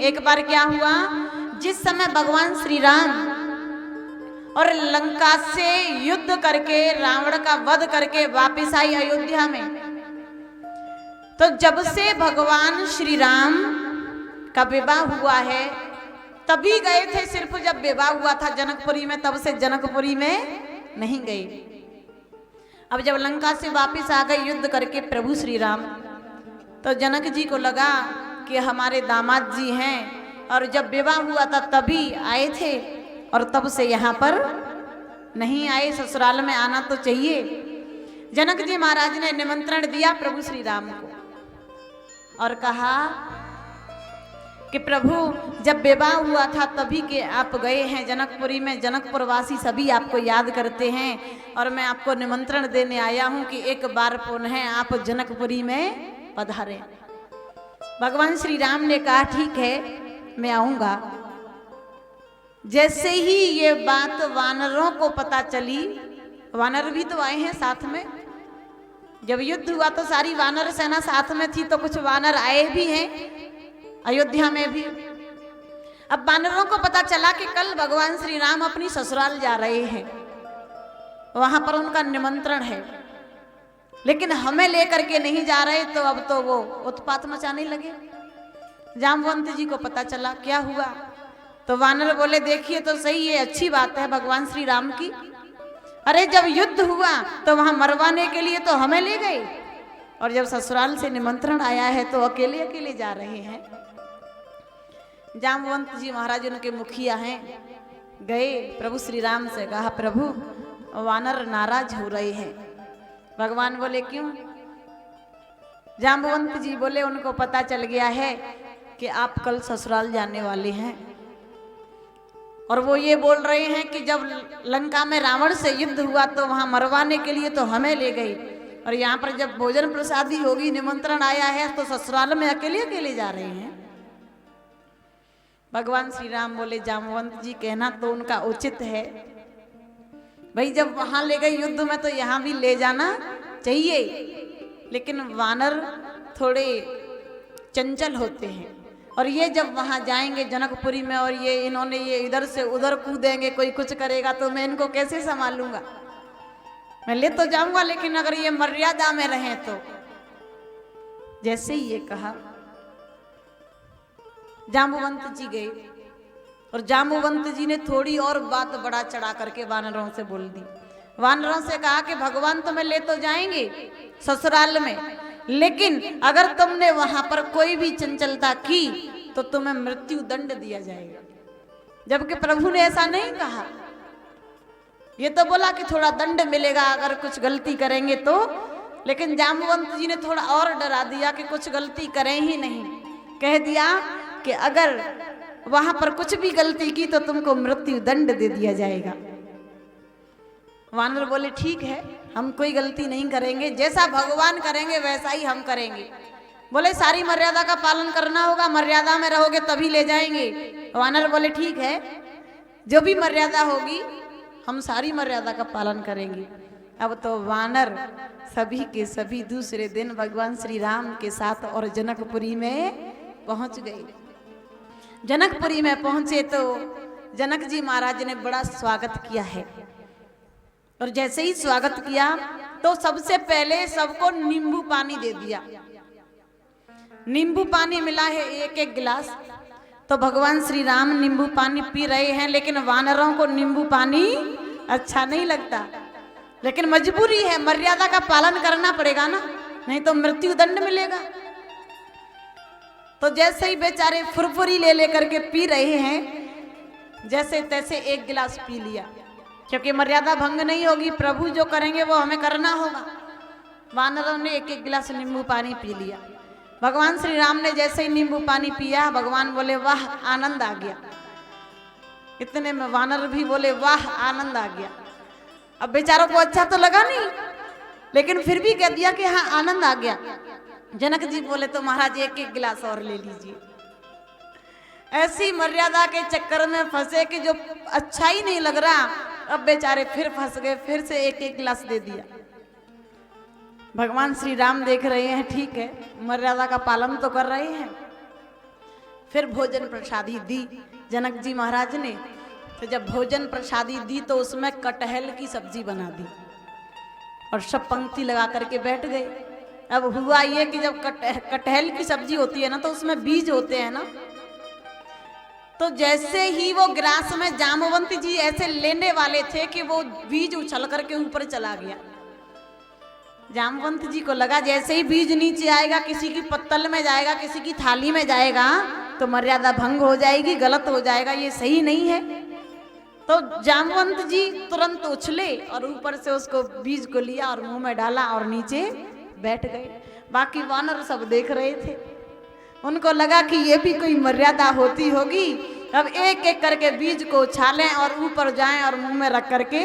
एक बार क्या हुआ, जिस समय भगवान श्री राम और लंका से युद्ध करके रावण का वध करके वापस आई अयोध्या में, तो जब से भगवान श्री राम का विवाह हुआ है तभी गए थे, सिर्फ जब विवाह हुआ था जनकपुरी में, तब से जनकपुरी में नहीं गए। अब जब लंका से वापस आ गए युद्ध करके प्रभु श्री राम, तो जनक जी को लगा कि हमारे दामाद जी हैं, और जब विवाह हुआ था तभी आए थे और तब से यहाँ पर नहीं आए, ससुराल में आना तो चाहिए। जनक जी महाराज ने निमंत्रण दिया प्रभु श्री राम को और कहा कि प्रभु जब विवाह हुआ था तभी के आप गए हैं जनकपुरी में, जनकपुर वासी सभी आपको याद करते हैं, और मैं आपको निमंत्रण देने आया हूं कि एक बार पुनः आप जनकपुरी में पधारें। भगवान श्री राम ने कहा ठीक है मैं आऊंगा। जैसे ही ये बात वानरों को पता चली, वानर भी तो आए हैं साथ में, जब युद्ध हुआ तो सारी वानर सेना साथ में थी, तो कुछ वानर आए भी हैं अयोध्या में भी। अब वानरों को पता चला कि कल भगवान श्री राम अपनी ससुराल जा रहे हैं, वहां पर उनका निमंत्रण है, लेकिन हमें लेकर के नहीं जा रहे, तो अब तो वो उत्पात मचाने लगे। जाम्बवंत जी को पता चला क्या हुआ, तो वानर बोले देखिए तो सही है, अच्छी बात है भगवान श्री राम की, अरे जब युद्ध हुआ तो वहां मरवाने के लिए तो हमें ले गए, और जब ससुराल से निमंत्रण आया है तो अकेले अकेले जा रहे हैं। जाम्बवंत जी महाराज उनके मुखिया हैं, गए प्रभु श्री राम से कहा प्रभु वानर नाराज हो रहे हैं। भगवान बोले क्यों? जाम्बवंत जी बोले उनको पता चल गया है कि आप कल ससुराल जाने वाले हैं, और वो ये बोल रहे हैं कि जब लंका में रावण से युद्ध हुआ तो वहां मरवाने के लिए तो हमें ले गई, और यहाँ पर जब भोजन प्रसादी होगी निमंत्रण आया है तो ससुराल में अकेले अकेले जा रहे हैं। भगवान श्री राम बोले जाम्बवंत जी कहना तो उनका उचित है, भाई जब वहां ले गए युद्ध में तो यहाँ भी ले जाना चाहिए, लेकिन वानर थोड़े चंचल होते हैं, और ये जब वहां जाएंगे जनकपुरी में और ये इन्होंने ये इधर से उधर कूदेंगे, कोई कुछ करेगा तो मैं इनको कैसे संभालूंगा। मैं ले तो जाऊंगा लेकिन अगर ये मर्यादा में रहें तो। जैसे ही ये कहा जाम्बवंत जी गए, और जाम्बवंत जी ने थोड़ी और बात बड़ा चढ़ा करके वानरों से बोल दी। वानरों से कहा कि भगवान तुम्हें ले तो जाएंगे ससुराल में, लेकिन अगर तुमने वहां पर कोई भी चंचलता की तो तुम्हें मृत्यु दंड दिया जाएगा। जबकि प्रभु ने ऐसा नहीं कहा, ये तो बोला कि थोड़ा दंड मिलेगा अगर कुछ गलती करेंगे तो, लेकिन जाम्बवंत जी ने थोड़ा और डरा दिया कि कुछ गलती करें ही नहीं, कह दिया कि अगर वहां पर कुछ भी गलती की तो तुमको मृत्यु दंड दे दिया जाएगा। वानर बोले ठीक है हम कोई गलती नहीं करेंगे, जैसा भगवान करेंगे वैसा ही हम करेंगे। बोले सारी मर्यादा का पालन करना होगा, मर्यादा में रहोगे तभी ले जाएंगे। वानर बोले ठीक है जो भी मर्यादा होगी हम सारी मर्यादा का पालन करेंगे। अब तो वानर सभी के सभी दूसरे दिन भगवान श्री राम के साथ और जनकपुरी में पहुंच गए। जनकपुरी में पहुंचे तो जनक जी महाराज ने बड़ा स्वागत किया है, और जैसे ही स्वागत किया तो सबसे पहले सबको नींबू पानी दे दिया। नींबू पानी मिला है एक एक गिलास, तो भगवान श्री राम नींबू पानी पी रहे हैं, लेकिन वानरों को नींबू पानी अच्छा नहीं लगता, लेकिन मजबूरी है, मर्यादा का पालन करना पड़ेगा ना, नहीं तो मृत्यु दंड मिलेगा। तो जैसे ही बेचारे फुरफुरी ले लेकर के पी रहे हैं, जैसे तैसे एक गिलास पी लिया, क्योंकि मर्यादा भंग नहीं होगी, प्रभु जो करेंगे वो हमें करना होगा। वानरों ने एक एक गिलास नींबू पानी पी लिया। भगवान श्री राम ने जैसे ही नींबू पानी पिया, भगवान बोले वाह आनंद आ गया। इतने में वानर भी बोले वाह आनंद आ गया। अब बेचारों को अच्छा तो लगा नहीं, लेकिन फिर भी कह दिया कि हाँ आनंद आ गया। जनक जी बोले तो महाराज एक एक गिलास और ले लीजिए। ऐसी मर्यादा के चक्कर में फंसे कि जो अच्छा ही नहीं लग रहा, अब बेचारे फिर फंस गए, फिर से एक एक गिलास दे दिया। भगवान श्री राम देख रहे हैं ठीक है मर्यादा का पालन तो कर रहे हैं, फिर भोजन प्रसादी दी जनक जी महाराज ने। तो जब भोजन प्रसादी दी तो उसमें कटहल की सब्जी बना दी और सब पंक्ति लगा करके बैठ गए। अब हुआ ये कि जब कटहल की सब्जी होती है ना तो उसमें बीज होते हैं ना, तो जैसे ही वो गिलास में जामवंत जी ऐसे लेने वाले थे कि वो बीज उछल करके ऊपर चला गया। जामवंत जी को लगा जैसे ही बीज नीचे आएगा, किसी की पत्तल में जाएगा, किसी की थाली में जाएगा तो मर्यादा भंग हो जाएगी, गलत हो जाएगा, ये सही नहीं है। तो जामवंत जी तुरंत उछले और ऊपर से उसको बीज को लिया और मुंह में डाला और नीचे बैठ गए। बाकी वानर सब देख रहे थे, उनको लगा कि ये भी कोई मर्यादा होती होगी। अब एक एक करके बीज को उछालें और ऊपर जाएं और मुंह में रख करके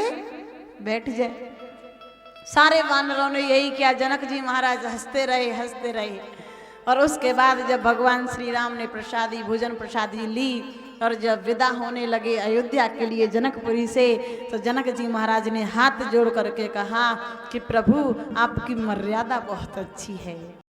बैठ जाए। सारे वानरों ने यही किया। जनक जी महाराज हंसते रहे। और उसके बाद जब भगवान श्री राम ने प्रसादी भोजन प्रसादी ली और जब विदा होने लगे अयोध्या के लिए जनकपुरी से, तो जनक जी महाराज ने हाथ जोड़ करके कहा कि प्रभु आपकी मर्यादा बहुत अच्छी है।